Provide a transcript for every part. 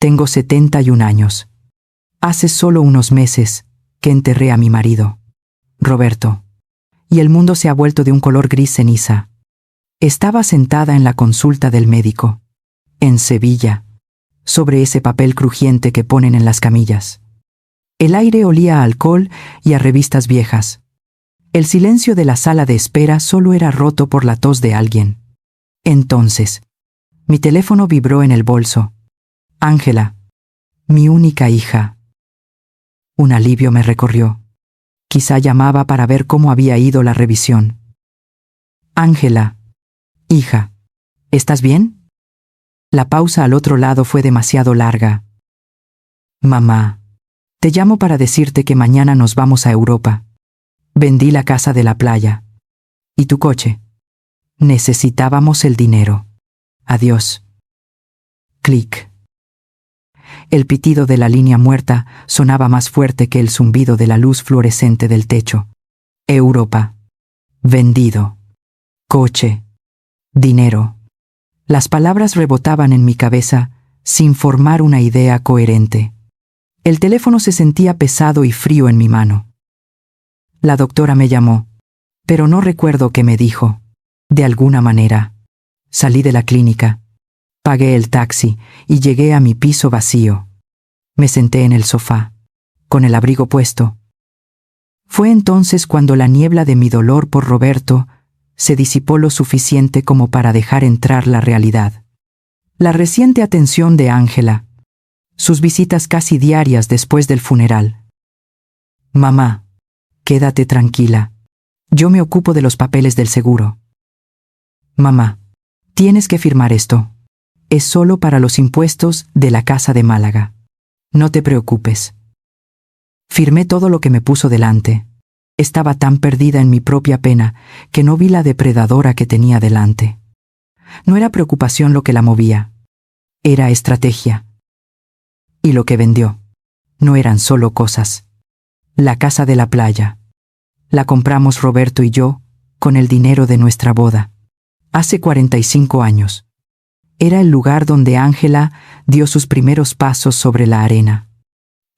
Tengo 71 años. Hace solo unos meses que enterré a mi marido, Roberto, y el mundo se ha vuelto de un color gris ceniza. Estaba sentada en la consulta del médico, en Sevilla, sobre ese papel crujiente que ponen en las camillas. El aire olía a alcohol y a revistas viejas. El silencio de la sala de espera solo era roto por la tos de alguien. Entonces, mi teléfono vibró en el bolso. Ángela, mi única hija. Un alivio me recorrió. Quizá llamaba para ver cómo había ido la revisión. Ángela, hija, ¿estás bien? La pausa al otro lado fue demasiado larga. Mamá, te llamo para decirte que mañana nos vamos a Europa. Vendí la casa de la playa. ¿Y tu coche? Necesitábamos el dinero. Adiós. Clic. El pitido de la línea muerta sonaba más fuerte que el zumbido de la luz fluorescente del techo. Europa. Vendido. Coche. Dinero. Las palabras rebotaban en mi cabeza sin formar una idea coherente. El teléfono se sentía pesado y frío en mi mano. La doctora me llamó, pero no recuerdo qué me dijo. De alguna manera, salí de la clínica, pagué el taxi y llegué a mi piso vacío. Me senté en el sofá, con el abrigo puesto. Fue entonces cuando la niebla de mi dolor por Roberto se disipó lo suficiente como para dejar entrar la realidad. La reciente atención de Ángela, sus visitas casi diarias después del funeral. Mamá, quédate tranquila. Yo me ocupo de los papeles del seguro. Mamá, tienes que firmar esto. Es solo para los impuestos de la casa de Málaga. No te preocupes. Firmé todo lo que me puso delante. Estaba tan perdida en mi propia pena que no vi la depredadora que tenía delante. No era preocupación lo que la movía. Era estrategia. Y lo que vendió no eran solo cosas. La casa de la playa. La compramos Roberto y yo con el dinero de nuestra boda. Hace 45 años. Era el lugar donde Ángela dio sus primeros pasos sobre la arena.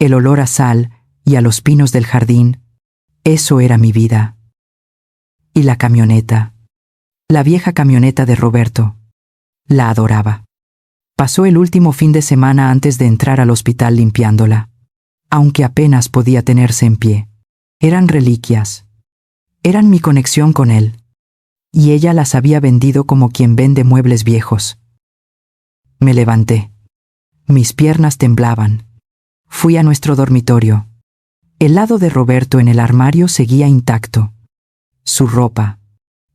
El olor a sal y a los pinos del jardín, eso era mi vida. Y la camioneta. La vieja camioneta de Roberto. La adoraba. Pasó el último fin de semana antes de entrar al hospital limpiándola, aunque apenas podía tenerse en pie. Eran reliquias. Eran mi conexión con él. Y ella las había vendido como quien vende muebles viejos. Me levanté. Mis piernas temblaban. Fui a nuestro dormitorio. El lado de Roberto en el armario seguía intacto. Su ropa.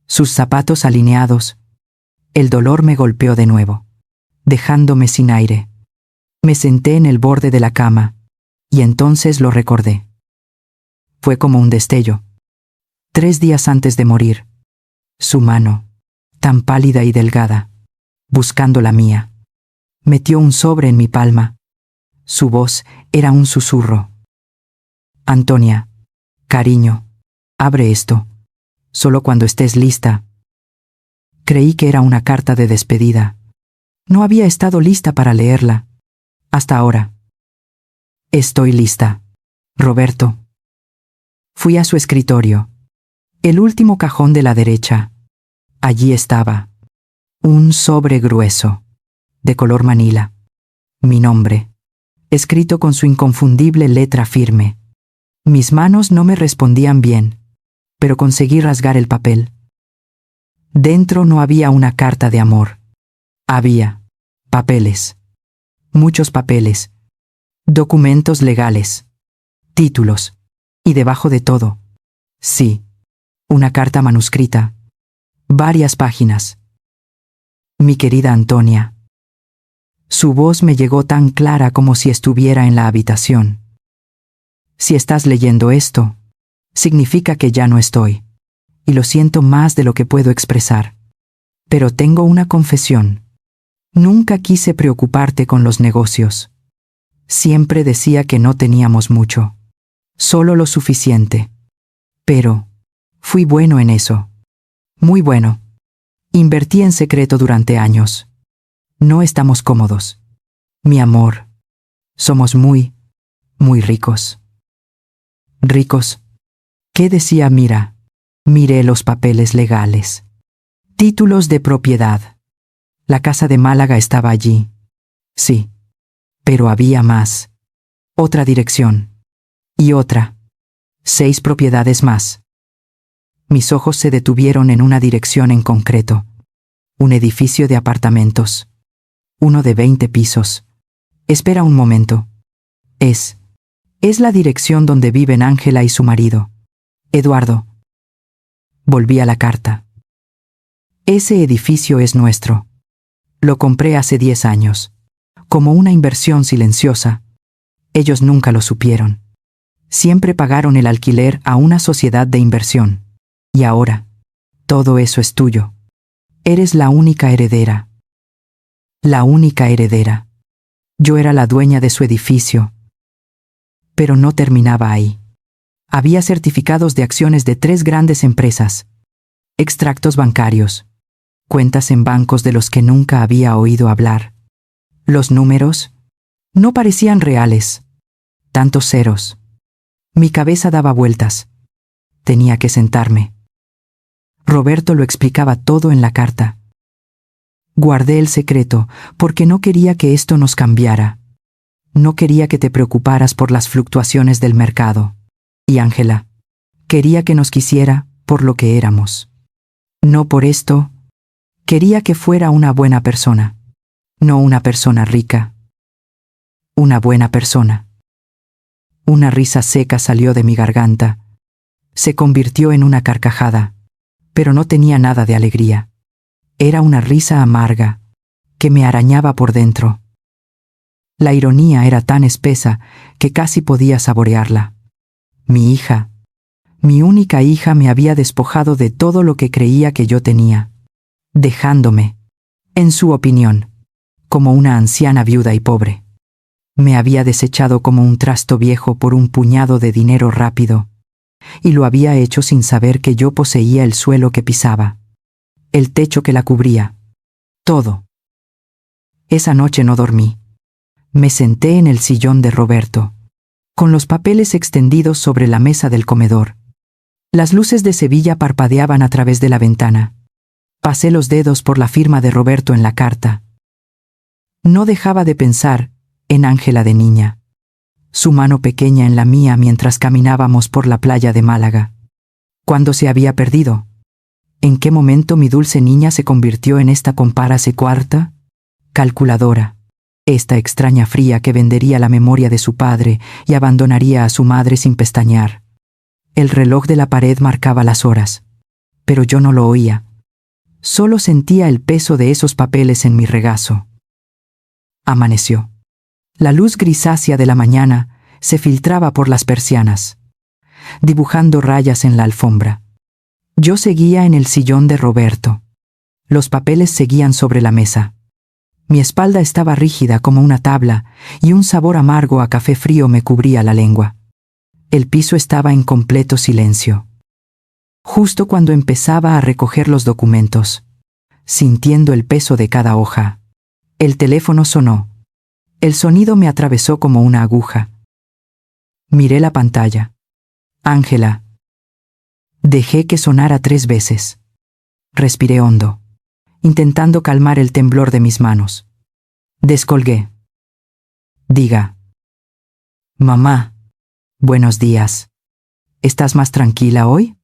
Sus zapatos alineados. El dolor me golpeó de nuevo, dejándome sin aire. Me senté en el borde de la cama, y entonces lo recordé. Fue como un destello. 3 días antes de morir. Su mano, tan pálida y delgada, buscando la mía. Metió un sobre en mi palma. Su voz era un susurro. Antonia, cariño, abre esto. Solo cuando estés lista. Creí que era una carta de despedida. No había estado lista para leerla. Hasta ahora. Estoy lista, Roberto. Fui a su escritorio. El último cajón de la derecha. Allí estaba. Un sobre grueso, de color manila. Mi nombre, escrito con su inconfundible letra firme. Mis manos no me respondían bien, pero conseguí rasgar el papel. Dentro no había una carta de amor. Había papeles. Muchos papeles. Documentos legales. Títulos. Y debajo de todo, sí, una carta manuscrita. Varias páginas. Mi querida Antonia. Su voz me llegó tan clara como si estuviera en la habitación. Si estás leyendo esto, significa que ya no estoy, y lo siento más de lo que puedo expresar. Pero tengo una confesión. Nunca quise preocuparte con los negocios. Siempre decía que no teníamos mucho, solo lo suficiente. Pero fui bueno en eso. Muy bueno. Invertí en secreto durante años. No estamos cómodos. Mi amor, Somos muy, muy ricos. ¿Ricos? ¿Qué decía Mira? Miré los papeles legales. Títulos de propiedad. La casa de Málaga estaba allí. Sí. Pero había más. Otra dirección. Y otra. 6 propiedades más. Mis ojos se detuvieron en una dirección en concreto. Un edificio de apartamentos. Uno de 20 pisos. Espera un momento. Es la dirección donde viven Ángela y su marido, Eduardo. Volví a la carta. Ese edificio es nuestro. Lo compré hace 10 años, como una inversión silenciosa. Ellos nunca lo supieron. Siempre pagaron el alquiler a una sociedad de inversión. Y ahora, todo eso es tuyo. Eres la única heredera. La única heredera. Yo era la dueña de su edificio. Pero no terminaba ahí. Había certificados de acciones de 3 grandes empresas, extractos bancarios, cuentas en bancos de los que nunca había oído hablar. Los números no parecían reales. Tantos ceros. Mi cabeza daba vueltas. Tenía que sentarme. Roberto lo explicaba todo en la carta. Guardé el secreto porque no quería que esto nos cambiara. No quería que te preocuparas por las fluctuaciones del mercado. Y Ángela, quería que nos quisiera por lo que éramos. No por esto. Quería que fuera una buena persona. No una persona rica. Una buena persona. Una risa seca salió de mi garganta. Se convirtió en una carcajada, pero no tenía nada de alegría. Era una risa amarga, que me arañaba por dentro. La ironía era tan espesa que casi podía saborearla. Mi hija, mi única hija, me había despojado de todo lo que creía que yo tenía, dejándome, en su opinión, como una anciana viuda y pobre. Me había desechado como un trasto viejo por un puñado de dinero rápido, y lo había hecho sin saber que yo poseía el suelo que pisaba, el techo que la cubría, todo. Esa noche no dormí. Me senté en el sillón de Roberto, con los papeles extendidos sobre la mesa del comedor. Las luces de Sevilla parpadeaban a través de la ventana. Pasé los dedos por la firma de Roberto en la carta. No dejaba de pensar en Ángela de niña, su mano pequeña en la mía mientras caminábamos por la playa de Málaga. ¿Cuándo se había perdido? ¿En qué momento mi dulce niña se convirtió en esta compárase cuarta? Calculadora. Esta extraña fría que vendería la memoria de su padre y abandonaría a su madre sin pestañear. El reloj de la pared marcaba las horas, pero yo no lo oía. Solo sentía el peso de esos papeles en mi regazo. Amaneció. La luz grisácea de la mañana se filtraba por las persianas, dibujando rayas en la alfombra. Yo seguía en el sillón de Roberto. Los papeles seguían sobre la mesa. Mi espalda estaba rígida como una tabla y un sabor amargo a café frío me cubría la lengua. El piso estaba en completo silencio. Justo cuando empezaba a recoger los documentos, sintiendo el peso de cada hoja, el teléfono sonó. El sonido me atravesó como una aguja. Miré la pantalla. Ángela. Dejé que sonara 3 veces. Respiré hondo, intentando calmar el temblor de mis manos. Descolgué. Diga. Mamá. Buenos días. ¿Estás más tranquila hoy?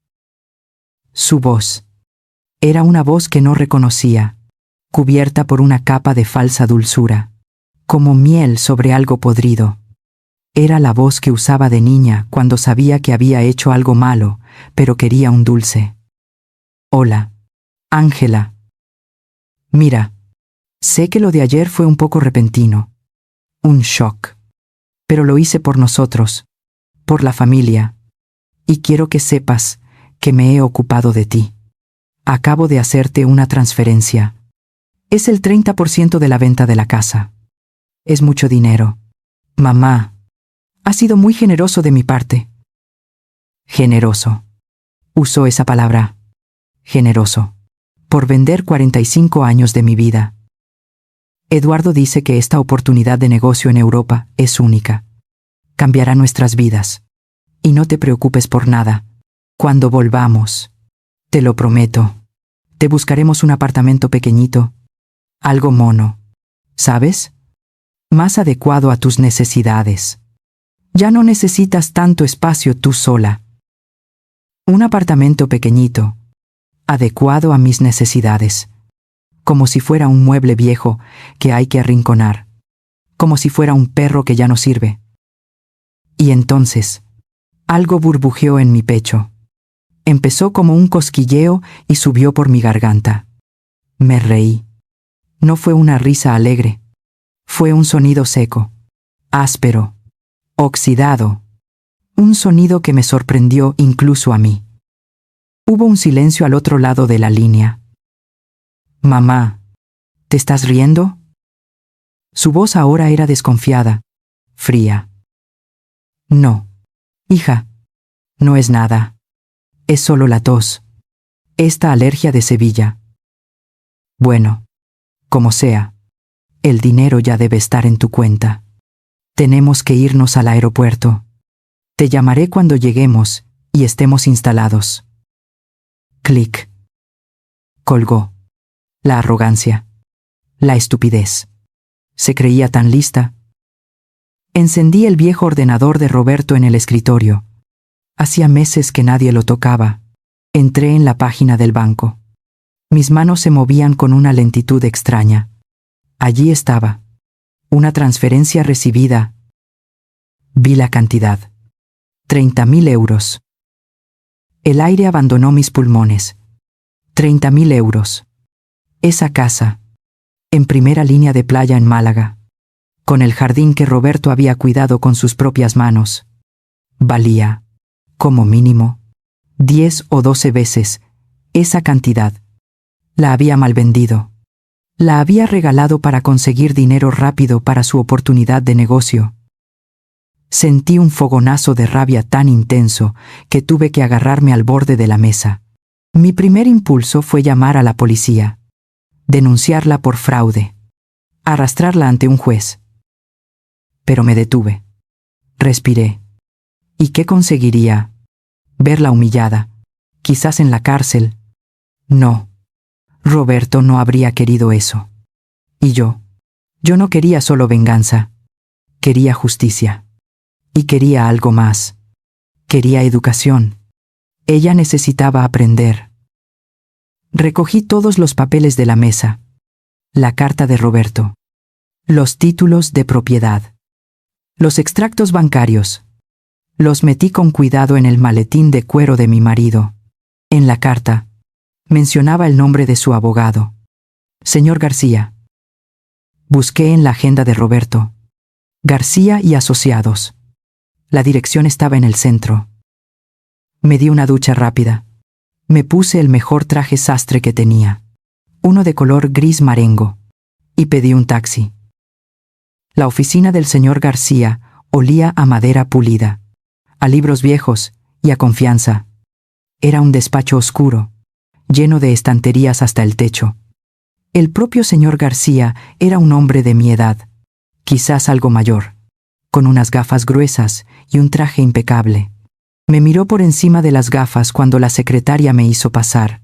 Su voz. Era una voz que no reconocía, cubierta por una capa de falsa dulzura, como miel sobre algo podrido. Era la voz que usaba de niña cuando sabía que había hecho algo malo, pero quería un dulce. Hola, Ángela. Mira, sé que lo de ayer fue un poco repentino, un shock, pero lo hice por nosotros, por la familia, y quiero que sepas que me he ocupado de ti. Acabo de hacerte una transferencia. Es el 30% de la venta de la casa. Es mucho dinero. Mamá, ha sido muy generoso de mi parte. Generoso. Usó esa palabra. Generoso. Por vender 45 años de mi vida. Eduardo dice que esta oportunidad de negocio en Europa es única. Cambiará nuestras vidas. Y no te preocupes por nada. Cuando volvamos, te lo prometo, te buscaremos un apartamento pequeñito, algo mono, ¿sabes? Más adecuado a tus necesidades. Ya no necesitas tanto espacio tú sola. Un apartamento pequeñito, adecuado a mis necesidades. Como si fuera un mueble viejo que hay que arrinconar. Como si fuera un perro que ya no sirve. Y entonces, algo burbujeó en mi pecho. Empezó como un cosquilleo y subió por mi garganta. Me reí. No fue una risa alegre. Fue un sonido seco, áspero, oxidado. Un sonido que me sorprendió incluso a mí. Hubo un silencio al otro lado de la línea. Mamá, ¿te estás riendo? Su voz ahora era desconfiada, fría. No, hija, no es nada. Es solo la tos. Esta alergia de Sevilla. Bueno, como sea, el dinero ya debe estar en tu cuenta. Tenemos que irnos al aeropuerto. Te llamaré cuando lleguemos y estemos instalados. Clic. Colgó. La arrogancia. La estupidez. Se creía tan lista. Encendí el viejo ordenador de Roberto en el escritorio. Hacía meses que nadie lo tocaba. Entré en la página del banco. Mis manos se movían con una lentitud extraña. Allí estaba. Una transferencia recibida. Vi la cantidad. 30.000 euros. El aire abandonó mis pulmones. 30.000 euros. Esa casa. En primera línea de playa en Málaga. Con el jardín que Roberto había cuidado con sus propias manos. Valía, como mínimo, 10 o 12 veces esa cantidad. La había malvendido. La había regalado para conseguir dinero rápido para su oportunidad de negocio. Sentí un fogonazo de rabia tan intenso que tuve que agarrarme al borde de la mesa. Mi primer impulso fue llamar a la policía, denunciarla por fraude, arrastrarla ante un juez. Pero me detuve. Respiré. ¿Y qué conseguiría? Verla humillada, quizás en la cárcel. No. Roberto no habría querido eso. Y yo no quería solo venganza. Quería justicia. Y quería algo más. Quería educación. Ella necesitaba aprender. Recogí todos los papeles de la mesa. La carta de Roberto. Los títulos de propiedad. Los extractos bancarios. Los metí con cuidado en el maletín de cuero de mi marido. En la carta, mencionaba el nombre de su abogado. Señor García. Busqué en la agenda de Roberto. García y Asociados. La dirección estaba en el centro. Me di una ducha rápida. Me puse el mejor traje sastre que tenía, uno de color gris marengo, y pedí un taxi. La oficina del señor García olía a madera pulida, a libros viejos y a confianza. Era un despacho oscuro, lleno de estanterías hasta el techo. El propio señor García era un hombre de mi edad, quizás algo mayor, con unas gafas gruesas y un traje impecable. Me miró por encima de las gafas cuando la secretaria me hizo pasar.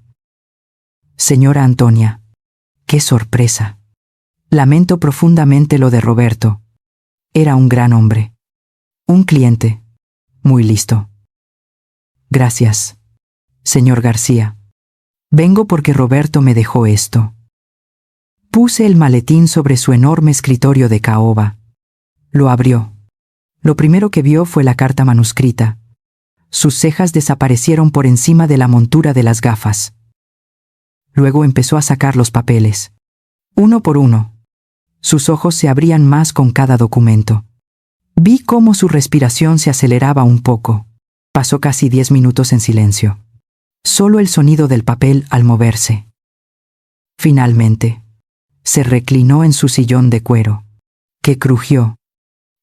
Señora Antonia, qué sorpresa. Lamento profundamente lo de Roberto. Era un gran hombre. Un cliente. Muy listo. Gracias, señor García. Vengo porque Roberto me dejó esto. Puse el maletín sobre su enorme escritorio de caoba. Lo abrió. Lo primero que vio fue la carta manuscrita. Sus cejas desaparecieron por encima de la montura de las gafas. Luego empezó a sacar los papeles, uno por uno. Sus ojos se abrían más con cada documento. Vi cómo su respiración se aceleraba un poco. Pasó casi 10 minutos en silencio. Solo el sonido del papel al moverse. Finalmente, se reclinó en su sillón de cuero, que crujió.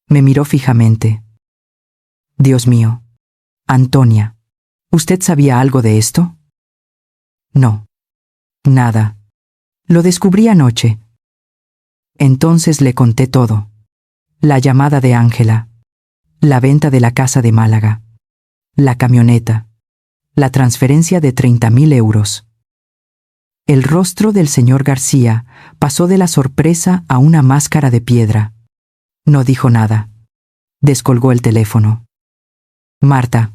Me miró fijamente. Dios mío. Antonia, ¿usted sabía algo de esto? No. Nada. Lo descubrí anoche. Entonces le conté todo. La llamada de Ángela, la venta de la casa de Málaga, la camioneta, la transferencia de 30.000 euros. El rostro del señor García pasó de la sorpresa a una máscara de piedra. No dijo nada. Descolgó el teléfono. Marta,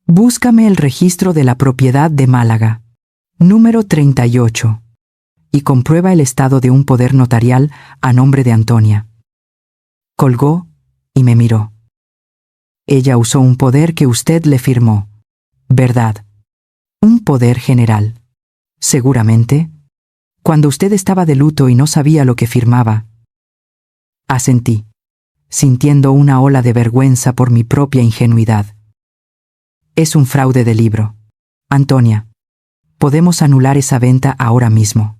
búscame el registro de la propiedad de Málaga, número 38, y comprueba el estado de un poder notarial a nombre de Antonia. Colgó y me miró. Ella usó un poder que usted le firmó, ¿verdad? Un poder general. Seguramente. Cuando usted estaba de luto y no sabía lo que firmaba. Asentí, sintiendo una ola de vergüenza por mi propia ingenuidad. Es un fraude de libro. Antonia, podemos anular esa venta ahora mismo.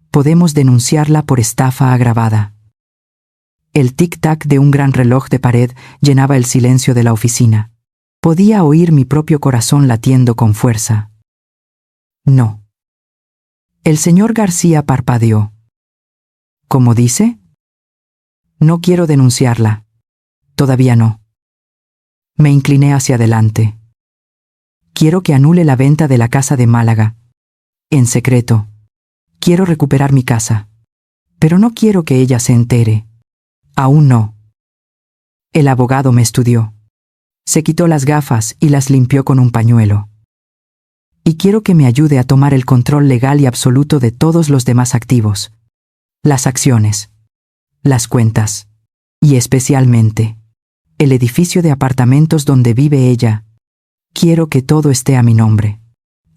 Podemos denunciarla por estafa agravada. El tic-tac de un gran reloj de pared llenaba el silencio de la oficina. Podía oír mi propio corazón latiendo con fuerza. No. El señor García parpadeó. ¿Cómo dice? No quiero denunciarla. Todavía no. Me incliné hacia adelante. Quiero que anule la venta de la casa de Málaga. En secreto. Quiero recuperar mi casa. Pero no quiero que ella se entere. Aún no. El abogado me estudió. Se quitó las gafas y las limpió con un pañuelo. Y quiero que me ayude a tomar el control legal y absoluto de todos los demás activos. Las acciones. Las cuentas. Y especialmente, el edificio de apartamentos donde vive ella. Quiero que todo esté a mi nombre.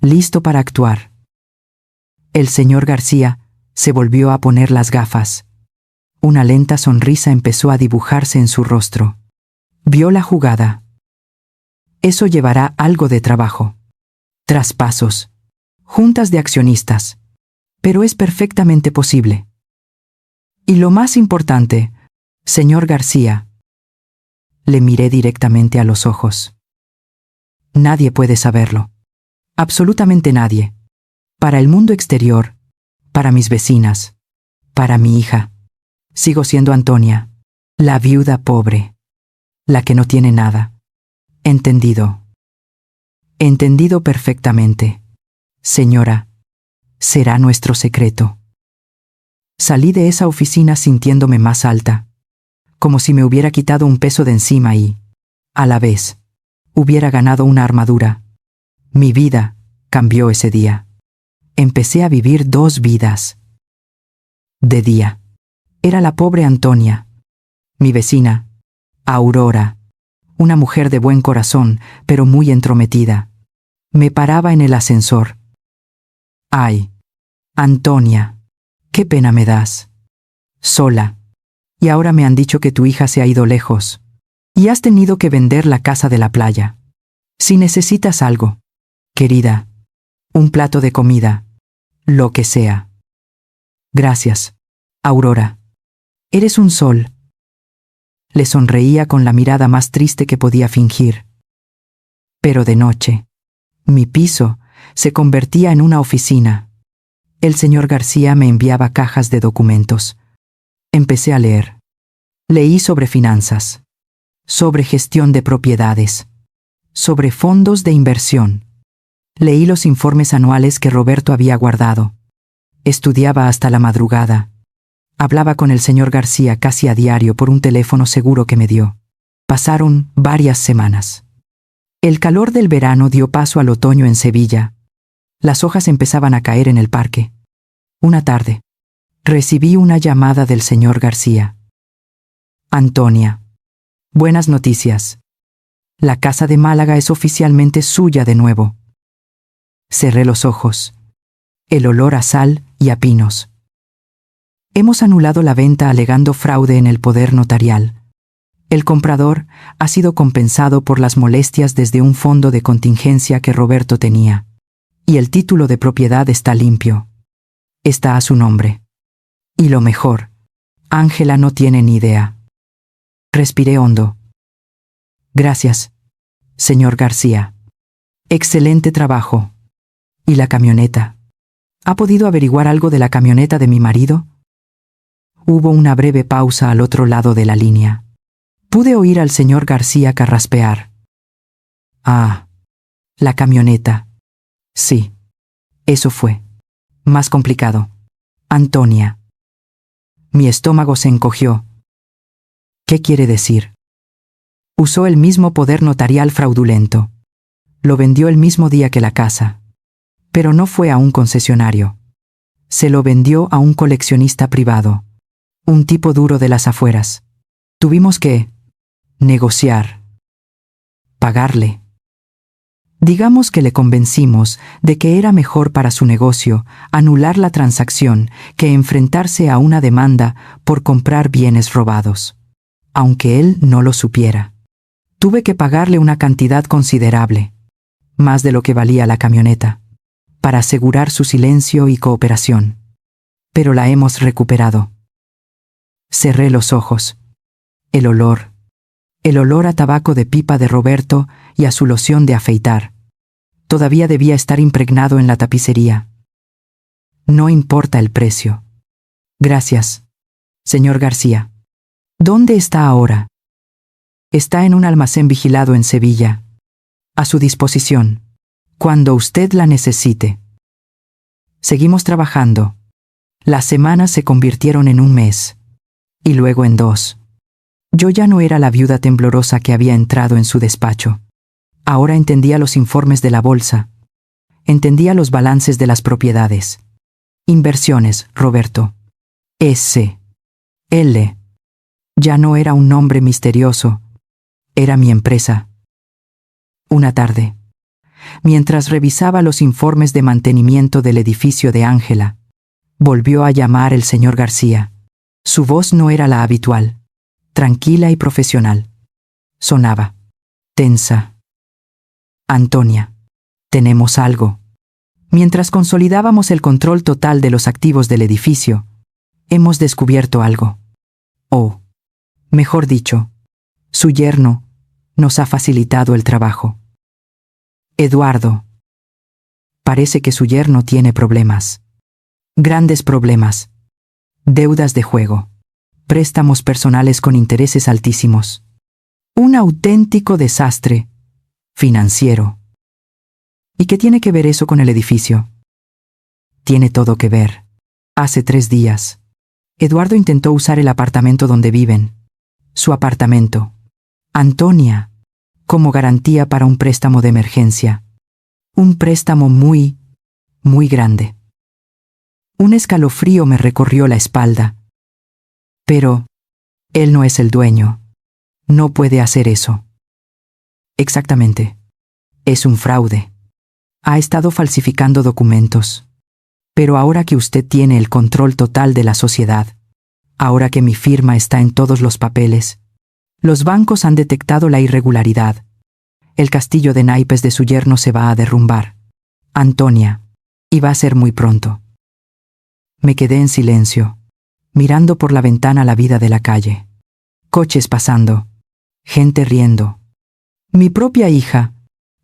Listo para actuar. El señor García se volvió a poner las gafas. Una lenta sonrisa empezó a dibujarse en su rostro. Vio la jugada. Eso llevará algo de trabajo. Traspasos. Juntas de accionistas. Pero es perfectamente posible. Y lo más importante, señor García. Le miré directamente a los ojos. Nadie puede saberlo. Absolutamente nadie. Para el mundo exterior, para mis vecinas, para mi hija. Sigo siendo Antonia, la viuda pobre, la que no tiene nada. Entendido. Entendido perfectamente. Señora, será nuestro secreto. Salí de esa oficina sintiéndome más alta, como si me hubiera quitado un peso de encima y, a la vez, hubiera ganado una armadura. Mi vida cambió ese día. Empecé a vivir 2 vidas. De día, era la pobre Antonia. Mi vecina, Aurora, una mujer de buen corazón, pero muy entrometida. Me paraba en el ascensor. Ay, Antonia, qué pena me das. Sola. Y ahora me han dicho que tu hija se ha ido lejos. Y has tenido que vender la casa de la playa. Si necesitas algo, querida, un plato de comida, lo que sea. Gracias, Aurora. Eres un sol. Le sonreía con la mirada más triste que podía fingir. Pero de noche, mi piso se convertía en una oficina. El señor García me enviaba cajas de documentos. Empecé a leer. Leí sobre finanzas, sobre gestión de propiedades, sobre fondos de inversión. Leí los informes anuales que Roberto había guardado. Estudiaba hasta la madrugada. Hablaba con el señor García casi a diario por un teléfono seguro que me dio. Pasaron varias semanas. El calor del verano dio paso al otoño en Sevilla. Las hojas empezaban a caer en el parque. Una tarde, recibí una llamada del señor García. Antonia, buenas noticias. La casa de Málaga es oficialmente suya de nuevo. Cerré los ojos. El olor a sal y a pinos. Hemos anulado la venta alegando fraude en el poder notarial. El comprador ha sido compensado por las molestias desde un fondo de contingencia que Roberto tenía. Y el título de propiedad está limpio. Está a su nombre. Y lo mejor, Ángela no tiene ni idea. Respiré hondo. Gracias, señor García. Excelente trabajo. ¿Y la camioneta? ¿Ha podido averiguar algo de la camioneta de mi marido? Hubo una breve pausa al otro lado de la línea. Pude oír al señor García carraspear. Ah, la camioneta. Sí, eso fue. Más complicado. Antonia. Mi estómago se encogió. ¿Qué quiere decir? Usó el mismo poder notarial fraudulento. Lo vendió el mismo día que la casa. Pero no fue a un concesionario. Se lo vendió a un coleccionista privado. Un tipo duro de las afueras. Tuvimos que negociar. Pagarle. Digamos que le convencimos de que era mejor para su negocio anular la transacción que enfrentarse a una demanda por comprar bienes robados. Aunque él no lo supiera. Tuve que pagarle una cantidad considerable, más de lo que valía la camioneta, para asegurar su silencio y cooperación. Pero la hemos recuperado. Cerré los ojos. El olor a tabaco de pipa de Roberto y a su loción de afeitar. Todavía debía estar impregnado en la tapicería. No importa el precio. Gracias, señor García. ¿Dónde está ahora? Está en un almacén vigilado en Sevilla. A su disposición, cuando usted la necesite. Seguimos trabajando. Las semanas se convirtieron en un mes. Y luego en 2. Yo ya no era la viuda temblorosa que había entrado en su despacho. Ahora entendía los informes de la bolsa. Entendía los balances de las propiedades. Inversiones, Roberto. S.L. Ya no era un nombre misterioso. Era mi empresa. Una tarde, mientras revisaba los informes de mantenimiento del edificio de Ángela, volvió a llamar el señor García. Su voz no era la habitual, tranquila y profesional. Sonaba tensa. Antonia, tenemos algo. Mientras consolidábamos el control total de los activos del edificio, hemos descubierto algo. O, mejor dicho, su yerno nos ha facilitado el trabajo. Eduardo. Parece que su yerno tiene problemas. Grandes problemas. Deudas de juego. Préstamos personales con intereses altísimos. Un auténtico desastre financiero. ¿Y qué tiene que ver eso con el edificio? Tiene todo que ver. Hace 3 días, Eduardo intentó usar el apartamento donde viven. Su apartamento. Antonia, como garantía para un préstamo de emergencia. Un préstamo muy grande. Un escalofrío me recorrió la espalda. Pero, él no es el dueño. No puede hacer eso. Exactamente. Es un fraude. Ha estado falsificando documentos. Pero ahora que usted tiene el control total de la sociedad, ahora que mi firma está en todos los papeles, los bancos han detectado la irregularidad. El castillo de naipes de su yerno se va a derrumbar. Antonia. Y va a ser muy pronto. Me quedé en silencio, mirando por la ventana la vida de la calle. Coches pasando. Gente riendo. Mi propia hija,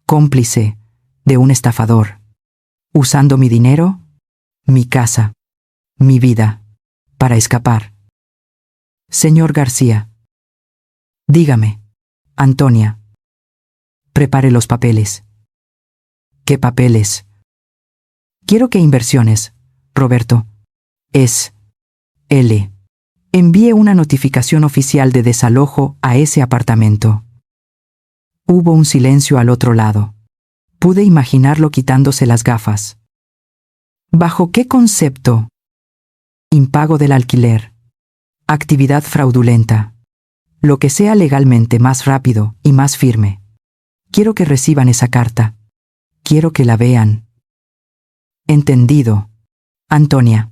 cómplice de un estafador. Usando mi dinero, mi casa, mi vida, para escapar. Señor García. Dígame, Antonia. Prepare los papeles. ¿Qué papeles? Quiero que inversiones, Roberto. S.L. Envíe una notificación oficial de desalojo a ese apartamento. Hubo un silencio al otro lado. Pude imaginarlo quitándose las gafas. ¿Bajo qué concepto? Impago del alquiler. Actividad fraudulenta. Lo que sea legalmente más rápido y más firme. Quiero que reciban esa carta. Quiero que la vean. Entendido. Antonia.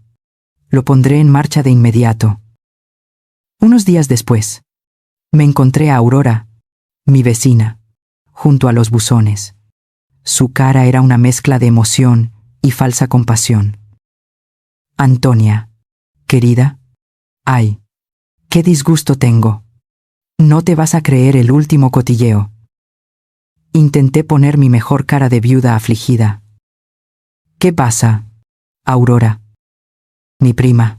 Lo pondré en marcha de inmediato. Unos días después, me encontré a Aurora, mi vecina, junto a los buzones. Su cara era una mezcla de emoción y falsa compasión. Antonia, querida. Ay, qué disgusto tengo. No te vas a creer el último cotilleo. Intenté poner mi mejor cara de viuda afligida. ¿Qué pasa, Aurora? Mi prima,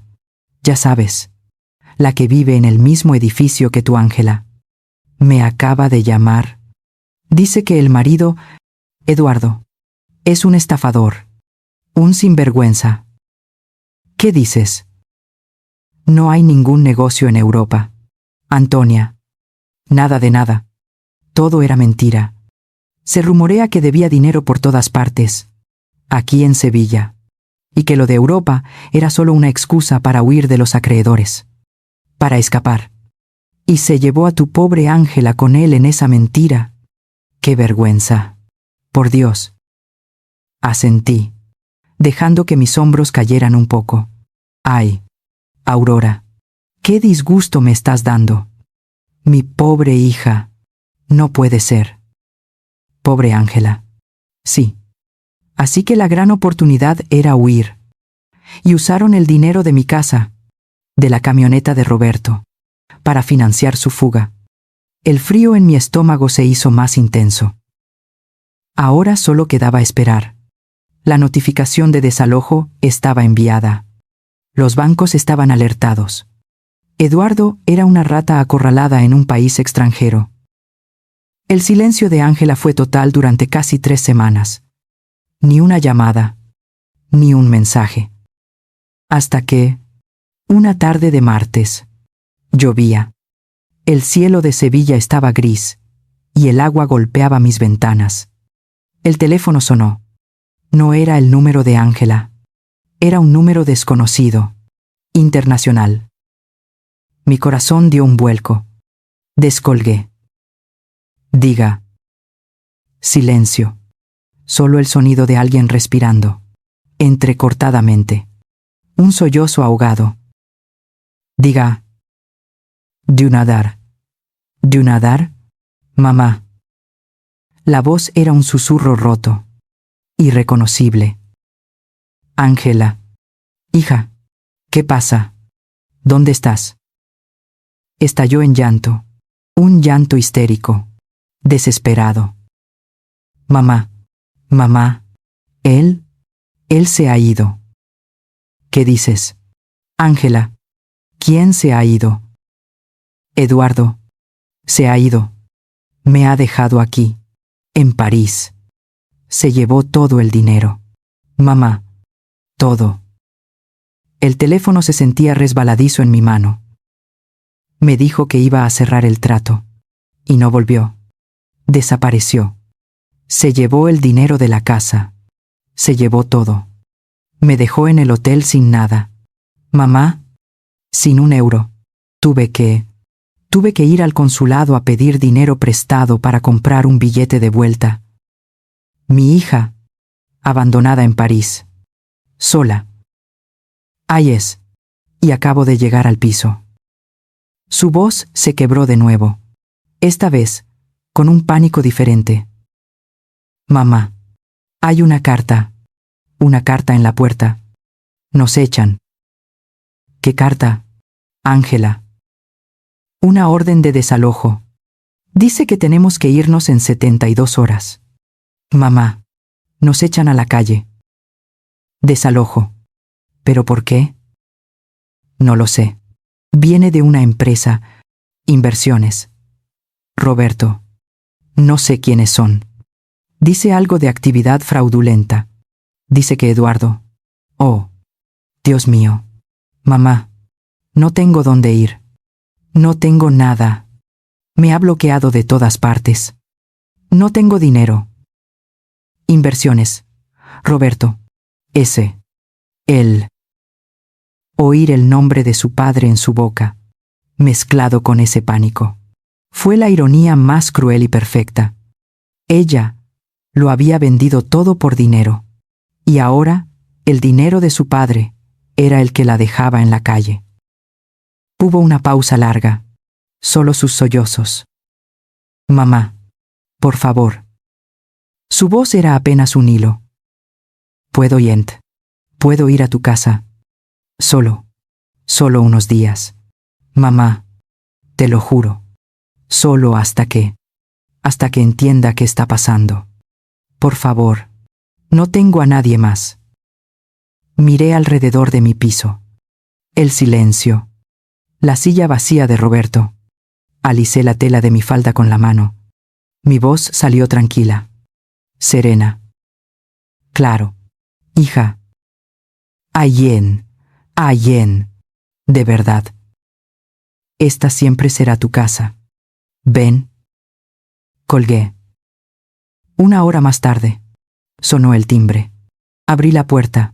ya sabes, la que vive en el mismo edificio que tu Ángela. Me acaba de llamar. Dice que el marido, Eduardo, es un estafador, un sinvergüenza. ¿Qué dices? No hay ningún negocio en Europa. Antonia. Nada de nada. Todo era mentira. Se rumorea que debía dinero por todas partes, aquí en Sevilla, y que lo de Europa era solo una excusa para huir de los acreedores, para escapar. Y se llevó a tu pobre Ángela con él en esa mentira. ¡Qué vergüenza! Por Dios. Asentí, dejando que mis hombros cayeran un poco. ¡Ay, Aurora! ¡Qué disgusto me estás dando! Mi pobre hija. No puede ser. Pobre Ángela. Sí. Así que la gran oportunidad era huir. Y usaron el dinero de mi casa, de la camioneta de Roberto, para financiar su fuga. El frío en mi estómago se hizo más intenso. Ahora solo quedaba esperar. La notificación de desalojo estaba enviada. Los bancos estaban alertados. Eduardo era una rata acorralada en un país extranjero. El silencio de Ángela fue total durante casi 3 semanas. Ni una llamada, ni un mensaje. Hasta que, una tarde de martes, llovía. El cielo de Sevilla estaba gris, y el agua golpeaba mis ventanas. El teléfono sonó. No era el número de Ángela. Era un número desconocido, internacional. Mi corazón dio un vuelco. Descolgué. Diga. Silencio. Solo el sonido de alguien respirando, entrecortadamente. Un sollozo ahogado. Diga. Dunadar. ¿Dunadar? Mamá. La voz era un susurro roto, irreconocible. Ángela. Hija. ¿Qué pasa? ¿Dónde estás? Estalló en llanto. Un llanto histérico. Desesperado. Mamá. Mamá. Él se ha ido. ¿Qué dices? Ángela. ¿Quién se ha ido? Eduardo. Se ha ido. Me ha dejado aquí, en París. Se llevó todo el dinero. Mamá. Todo. El teléfono se sentía resbaladizo en mi mano. Me dijo que iba a cerrar el trato. Y no volvió. Desapareció. Se llevó el dinero de la casa. Se llevó todo. Me dejó en el hotel sin nada. Mamá, sin un euro. Tuve que ir al consulado a pedir dinero prestado para comprar un billete de vuelta. Mi hija, abandonada en París. Sola. Ahí es. Y acabo de llegar al piso. Su voz se quebró de nuevo. Esta vez, con un pánico diferente. Mamá, hay una carta en la puerta. Nos echan. ¿Qué carta? Ángela. Una orden de desalojo. Dice que tenemos que irnos en 72 horas. Mamá, nos echan a la calle. Desalojo. ¿Pero por qué? No lo sé. Viene de una empresa. Inversiones. Roberto. No sé quiénes son. Dice algo de actividad fraudulenta. Dice que Eduardo. Oh, Dios mío. Mamá, no tengo dónde ir. No tengo nada. Me ha bloqueado de todas partes. No tengo dinero. Inversiones. Roberto. Él. Oír el nombre de su padre en su boca, mezclado con ese pánico. Fue la ironía más cruel y perfecta. Ella lo había vendido todo por dinero, y ahora el dinero de su padre era el que la dejaba en la calle. Hubo una pausa larga, solo sus sollozos. Mamá, por favor. Su voz era apenas un hilo. Puedo ir a tu casa. Solo unos días. Mamá, te lo juro. Solo hasta que entienda qué está pasando. Por favor, no tengo a nadie más. Miré alrededor de mi piso. El silencio. La silla vacía de Roberto. Alisé la tela de mi falda con la mano. Mi voz salió tranquila, serena. Claro, hija. Ayen, de verdad. Esta siempre será tu casa. Ven. Colgué. 1 hora más tarde. Sonó el timbre. Abrí la puerta.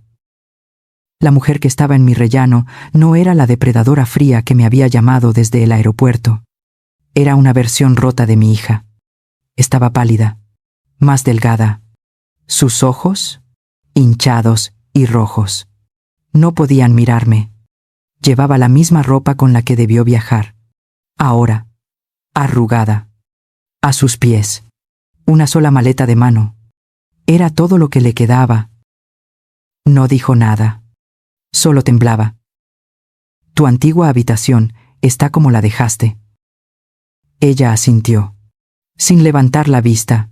La mujer que estaba en mi rellano no era la depredadora fría que me había llamado desde el aeropuerto. Era una versión rota de mi hija. Estaba pálida, más delgada. Sus ojos, hinchados y rojos. No podían mirarme. Llevaba la misma ropa con la que debió viajar. Ahora, arrugada. A sus pies, una sola maleta de mano. Era todo lo que le quedaba. No dijo nada. Solo temblaba. Tu antigua habitación está como la dejaste. Ella asintió, sin levantar la vista.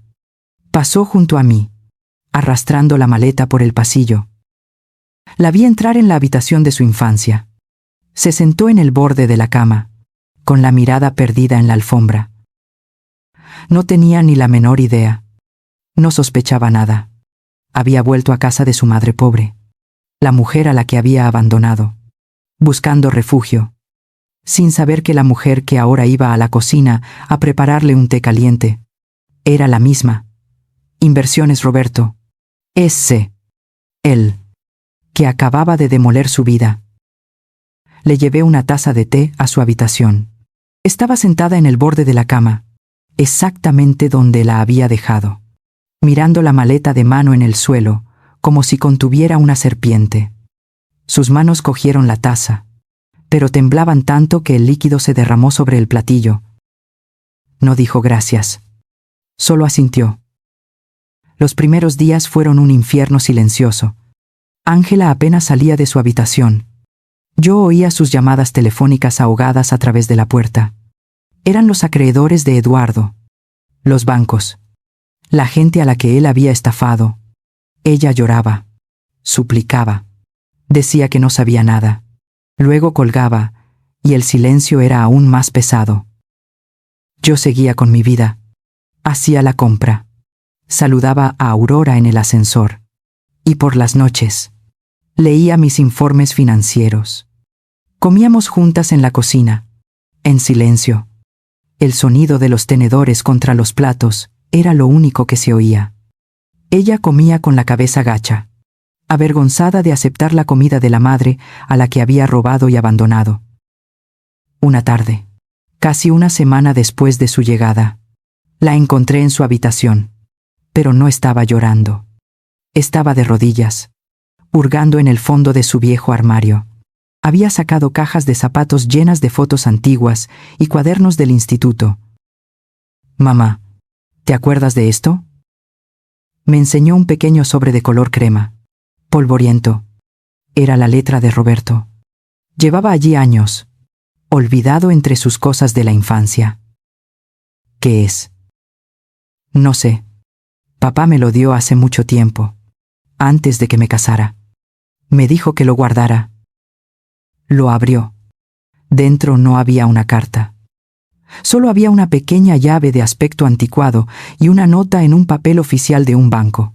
Pasó junto a mí, arrastrando la maleta por el pasillo. La vi entrar en la habitación de su infancia. Se sentó en el borde de la cama, con la mirada perdida en la alfombra. No tenía ni la menor idea. No sospechaba nada. Había vuelto a casa de su madre pobre, la mujer a la que había abandonado, buscando refugio, sin saber que la mujer que ahora iba a la cocina a prepararle un té caliente era la misma. Inversiones Roberto. Ese. Él. Que acababa de demoler su vida. Le llevé una taza de té a su habitación. Estaba sentada en el borde de la cama, exactamente donde la había dejado, mirando la maleta de mano en el suelo, como si contuviera una serpiente. Sus manos cogieron la taza, pero temblaban tanto que el líquido se derramó sobre el platillo. No dijo gracias. Solo asintió. Los primeros días fueron un infierno silencioso. Ángela apenas salía de su habitación. Yo oía sus llamadas telefónicas ahogadas a través de la puerta. Eran los acreedores de Eduardo, los bancos, la gente a la que él había estafado. Ella lloraba, suplicaba, decía que no sabía nada. Luego colgaba, y el silencio era aún más pesado. Yo seguía con mi vida. Hacía la compra. Saludaba a Aurora en el ascensor. Y por las noches, leía mis informes financieros. Comíamos juntas en la cocina, en silencio. El sonido de los tenedores contra los platos era lo único que se oía. Ella comía con la cabeza gacha, avergonzada de aceptar la comida de la madre a la que había robado y abandonado. Una tarde, casi una semana después de su llegada, la encontré en su habitación, pero no estaba llorando. Estaba de rodillas, hurgando en el fondo de su viejo armario. Había sacado cajas de zapatos llenas de fotos antiguas y cuadernos del instituto. Mamá, ¿te acuerdas de esto? Me enseñó un pequeño sobre de color crema, polvoriento. Era la letra de Roberto. Llevaba allí años, olvidado entre sus cosas de la infancia. ¿Qué es? No sé. Papá me lo dio hace mucho tiempo, antes de que me casara. Me dijo que lo guardara. Lo abrió. Dentro no había una carta. Solo había una pequeña llave de aspecto anticuado y una nota en un papel oficial de un banco.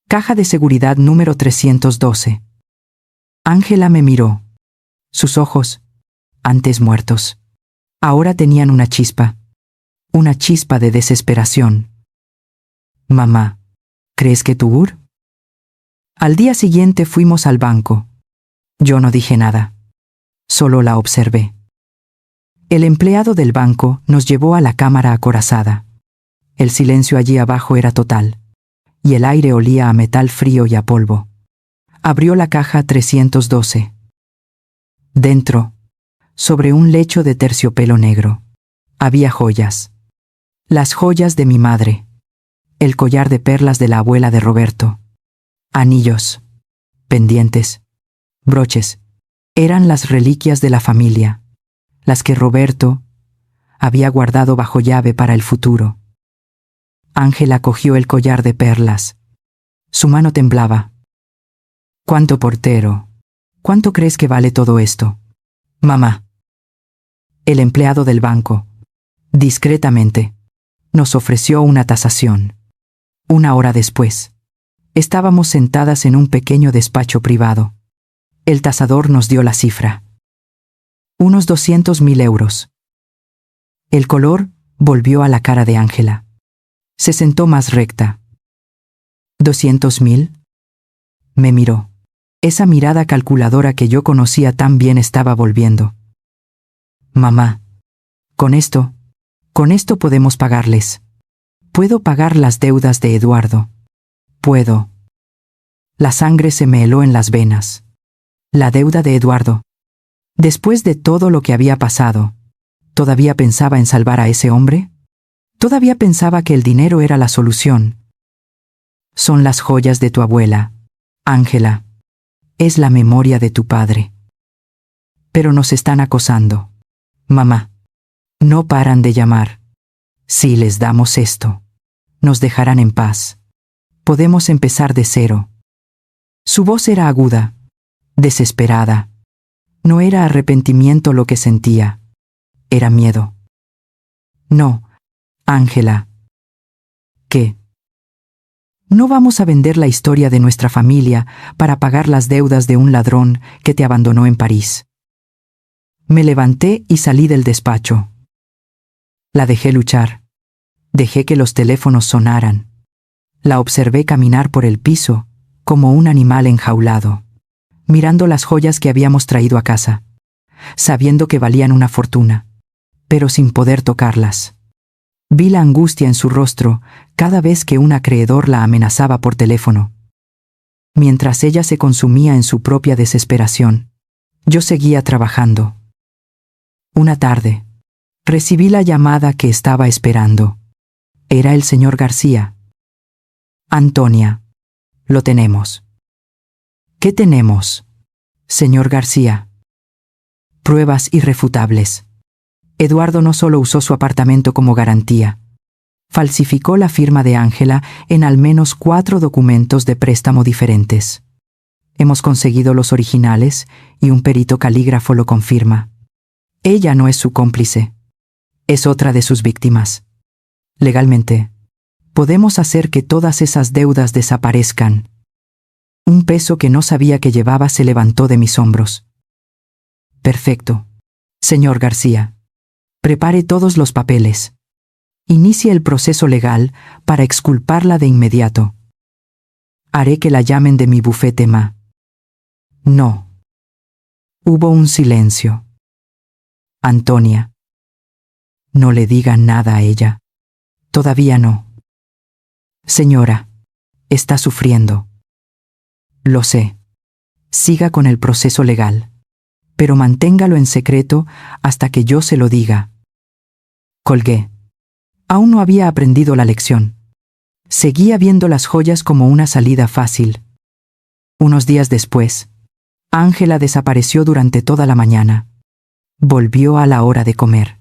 Caja de seguridad número 312. Ángela me miró. Sus ojos, antes muertos, ahora tenían una chispa de desesperación. Mamá, ¿crees que Tugur? Al día siguiente fuimos al banco. Yo no dije nada. Solo la observé. El empleado del banco nos llevó a la cámara acorazada. El silencio allí abajo era total, y el aire olía a metal frío y a polvo. Abrió la caja 312. Dentro, sobre un lecho de terciopelo negro, había joyas. Las joyas de mi madre. El collar de perlas de la abuela de Roberto. Anillos, pendientes, broches. Eran las reliquias de la familia, las que Roberto había guardado bajo llave para el futuro. Ángela cogió el collar de perlas. Su mano temblaba. ¿Cuánto, portero? ¿Cuánto crees que vale todo esto? Mamá. El empleado del banco, discretamente, nos ofreció una tasación. 1 hora después, estábamos sentadas en un pequeño despacho privado. El tasador nos dio la cifra. Unos 200.000 euros. El color volvió a la cara de Ángela. Se sentó más recta. ¿200.000? Me miró. Esa mirada calculadora que yo conocía tan bien estaba volviendo. Mamá, con esto podemos pagarles. Puedo pagar las deudas de Eduardo. Puedo. La sangre se me heló en las venas. La deuda de Eduardo. Después de todo lo que había pasado, ¿todavía pensaba en salvar a ese hombre? ¿Todavía pensaba que el dinero era la solución? Son las joyas de tu abuela, Ángela. Es la memoria de tu padre. Pero nos están acosando. Mamá, no paran de llamar. Si les damos esto, nos dejarán en paz. Podemos empezar de cero. Su voz era aguda, desesperada. No era arrepentimiento lo que sentía, era miedo. No, Ángela. ¿Qué? No vamos a vender la historia de nuestra familia para pagar las deudas de un ladrón que te abandonó en París. Me levanté y salí del despacho. La dejé luchar. Dejé que los teléfonos sonaran. La observé caminar por el piso como un animal enjaulado, mirando las joyas que habíamos traído a casa, sabiendo que valían una fortuna, pero sin poder tocarlas. Vi la angustia en su rostro cada vez que un acreedor la amenazaba por teléfono. Mientras ella se consumía en su propia desesperación, yo seguía trabajando. Una tarde, recibí la llamada que estaba esperando. Era el señor García. Antonia, lo tenemos. ¿Qué tenemos, señor García? Pruebas irrefutables. Eduardo no solo usó su apartamento como garantía, falsificó la firma de Ángela en al menos 4 documentos de préstamo diferentes. Hemos conseguido los originales y un perito calígrafo lo confirma. Ella no es su cómplice, es otra de sus víctimas. Legalmente, podemos hacer que todas esas deudas desaparezcan. Un peso que no sabía que llevaba se levantó de mis hombros. Perfecto, señor García. Prepare todos los papeles. Inicie el proceso legal para exculparla de inmediato. Haré que la llamen de mi bufete ma. No. Hubo un silencio. Antonia. No le diga nada a ella. Todavía no. Señora, está sufriendo. Lo sé. Siga con el proceso legal, pero manténgalo en secreto hasta que yo se lo diga. Colgué. Aún no había aprendido la lección. Seguía viendo las joyas como una salida fácil. Unos días después, Ángela desapareció durante toda la mañana. Volvió a la hora de comer.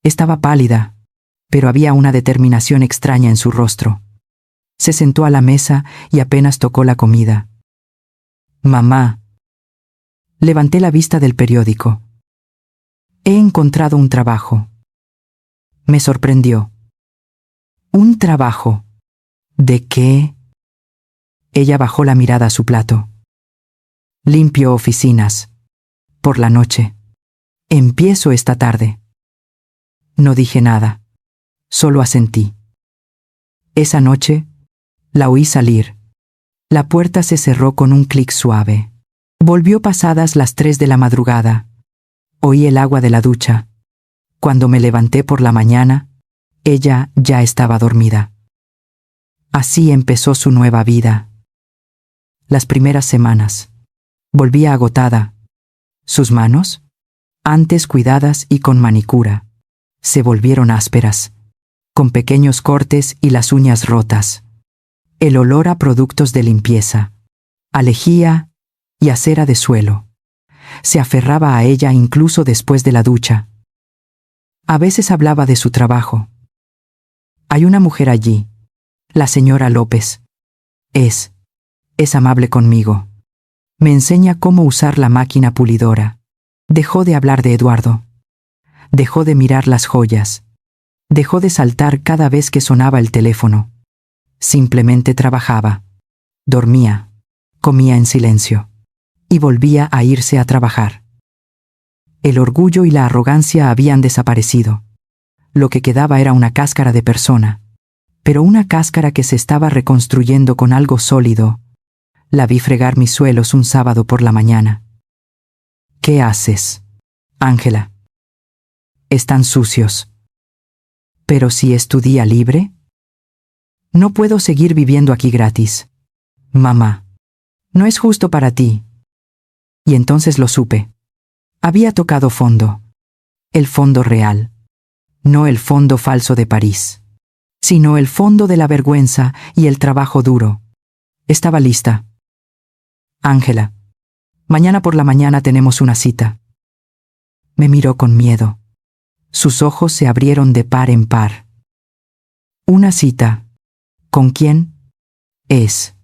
Estaba pálida, pero había una determinación extraña en su rostro. Se sentó a la mesa y apenas tocó la comida. Mamá. Levanté la vista del periódico. He encontrado un trabajo. Me sorprendió. ¿Un trabajo? ¿De qué? Ella bajó la mirada a su plato. Limpio oficinas. Por la noche. Empiezo esta tarde. No dije nada. Solo asentí. Esa noche, la oí salir. La puerta se cerró con un clic suave. Volvió pasadas las 3 de la madrugada. Oí el agua de la ducha. Cuando me levanté por la mañana, ella ya estaba dormida. Así empezó su nueva vida. Las primeras semanas. Volvía agotada. Sus manos, antes cuidadas y con manicura, se volvieron ásperas, con pequeños cortes y las uñas rotas. El olor a productos de limpieza, a lejía y a cera de suelo. Se aferraba a ella incluso después de la ducha. A veces hablaba de su trabajo. Hay una mujer allí, la señora López. Es amable conmigo. Me enseña cómo usar la máquina pulidora. Dejó de hablar de Eduardo. Dejó de mirar las joyas. Dejó de saltar cada vez que sonaba el teléfono. Simplemente trabajaba. Dormía. Comía en silencio. Y volvía a irse a trabajar. El orgullo y la arrogancia habían desaparecido. Lo que quedaba era una cáscara de persona, pero una cáscara que se estaba reconstruyendo con algo sólido. La vi fregar mis suelos un sábado por la mañana. ¿Qué haces, Ángela? Están sucios. ¿Pero si es tu día libre? No puedo seguir viviendo aquí gratis. Mamá, no es justo para ti. Y entonces lo supe. Había tocado fondo. El fondo real. No el fondo falso de París, sino el fondo de la vergüenza y el trabajo duro. Estaba lista. Ángela, mañana por la mañana tenemos una cita. Me miró con miedo. Sus ojos se abrieron de par en par. ¿Una cita? ¿Con quién? Es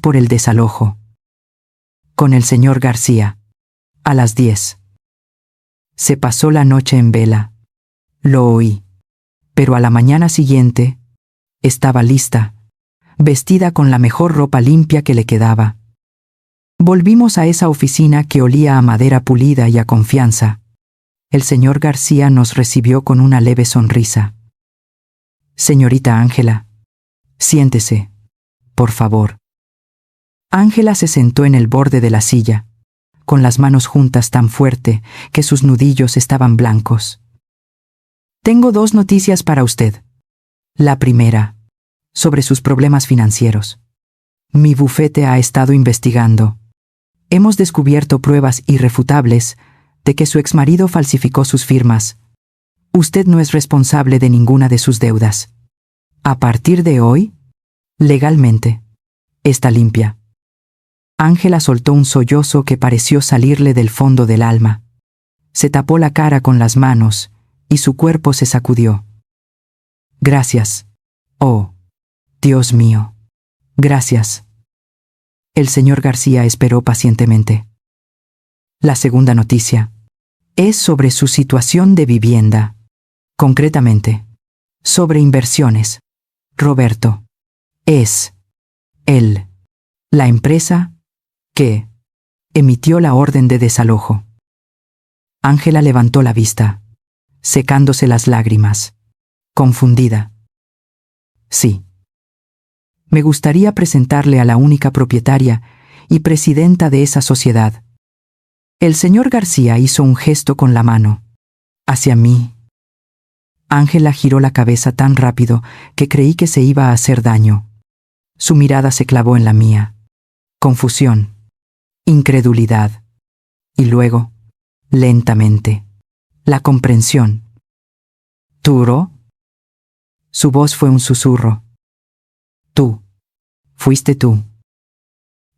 por el desalojo. Con el señor García. A las 10. Se pasó la noche en vela. Lo oí. Pero a la mañana siguiente, estaba lista, vestida con la mejor ropa limpia que le quedaba. Volvimos a esa oficina que olía a madera pulida y a confianza. El señor García nos recibió con una leve sonrisa. Señorita Ángela, siéntese, por favor. Ángela se sentó en el borde de la silla, con las manos juntas tan fuerte que sus nudillos estaban blancos. Tengo 2 noticias para usted. La primera, sobre sus problemas financieros. Mi bufete ha estado investigando. Hemos descubierto pruebas irrefutables de que su exmarido falsificó sus firmas. Usted no es responsable de ninguna de sus deudas. A partir de hoy, legalmente, está limpia. Ángela soltó un sollozo que pareció salirle del fondo del alma. Se tapó la cara con las manos y su cuerpo se sacudió. Gracias. Oh, Dios mío. Gracias. El señor García esperó pacientemente. La segunda noticia es sobre su situación de vivienda. Concretamente, sobre inversiones. Roberto. Es él, la empresa que emitió la orden de desalojo. Ángela levantó la vista, secándose las lágrimas, confundida. Sí. Me gustaría presentarle a la única propietaria y presidenta de esa sociedad. El señor García hizo un gesto con la mano. Hacia mí. Ángela giró la cabeza tan rápido que creí que se iba a hacer daño. Su mirada se clavó en la mía. Confusión. Incredulidad. Y luego, lentamente, la comprensión. ¿Turo? Su voz fue un susurro. Tú. Fuiste tú.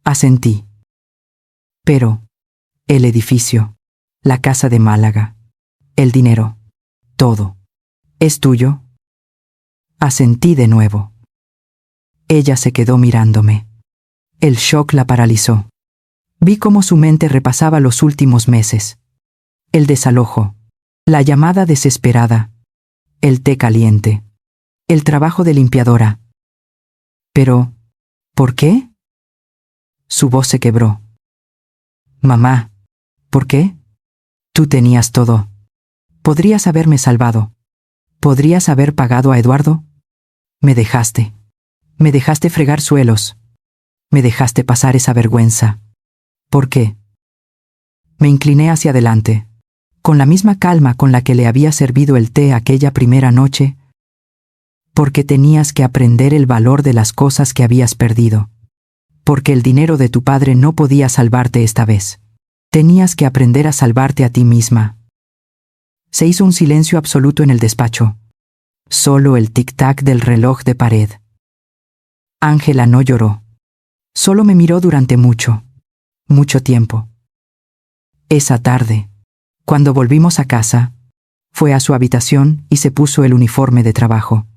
Asentí. Pero, el edificio, la casa de Málaga, el dinero, todo, ¿es tuyo? Asentí de nuevo. Ella se quedó mirándome. El shock la paralizó. Vi cómo su mente repasaba los últimos meses. El desalojo, la llamada desesperada, el té caliente, el trabajo de limpiadora. Pero, ¿por qué? Su voz se quebró. Mamá, ¿por qué? Tú tenías todo. Podrías haberme salvado. ¿Podrías haber pagado a Eduardo? Me dejaste. Me dejaste fregar suelos. Me dejaste pasar esa vergüenza. ¿Por qué? Me incliné hacia adelante, con la misma calma con la que le había servido el té aquella primera noche. Porque tenías que aprender el valor de las cosas que habías perdido. Porque el dinero de tu padre no podía salvarte esta vez. Tenías que aprender a salvarte a ti misma. Se hizo un silencio absoluto en el despacho. Solo el tic-tac del reloj de pared. Ángela no lloró. Solo me miró durante mucho tiempo. Esa tarde, cuando volvimos a casa, fue a su habitación y se puso el uniforme de trabajo.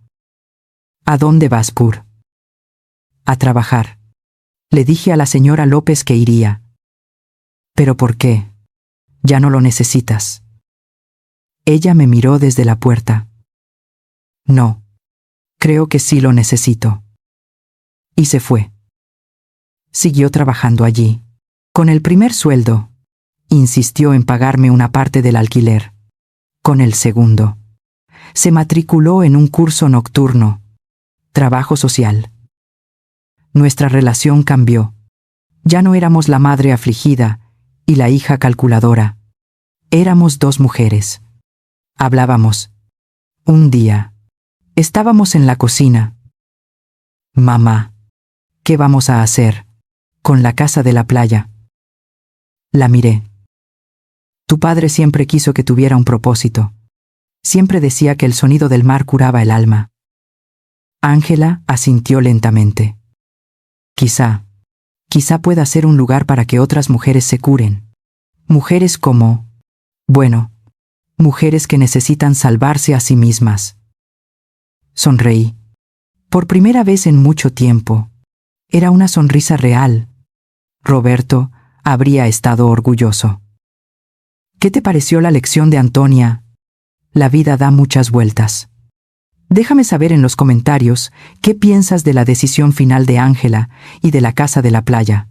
¿A dónde vas, Pur? A trabajar. Le dije a la señora López que iría. ¿Pero por qué? Ya no lo necesitas. Ella me miró desde la puerta. No. Creo que sí lo necesito. Y se fue. Siguió trabajando allí. Con el primer sueldo, insistió en pagarme una parte del alquiler. Con el segundo, se matriculó en un curso nocturno, trabajo social. Nuestra relación cambió. Ya no éramos la madre afligida y la hija calculadora. Éramos dos mujeres. Hablábamos. Un día, estábamos en la cocina. Mamá, ¿qué vamos a hacer con la casa de la playa? La miré. Tu padre siempre quiso que tuviera un propósito. Siempre decía que el sonido del mar curaba el alma. Ángela asintió lentamente. Quizá pueda ser un lugar para que otras mujeres se curen. Mujeres mujeres que necesitan salvarse a sí mismas. Sonreí. Por primera vez en mucho tiempo. Era una sonrisa real. Roberto habría estado orgulloso. ¿Qué te pareció la lección de Antonia? La vida da muchas vueltas. Déjame saber en los comentarios qué piensas de la decisión final de Ángela y de la casa de la playa.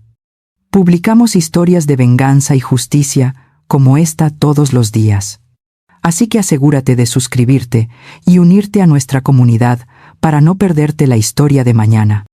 Publicamos historias de venganza y justicia como esta todos los días. Así que asegúrate de suscribirte y unirte a nuestra comunidad para no perderte la historia de mañana.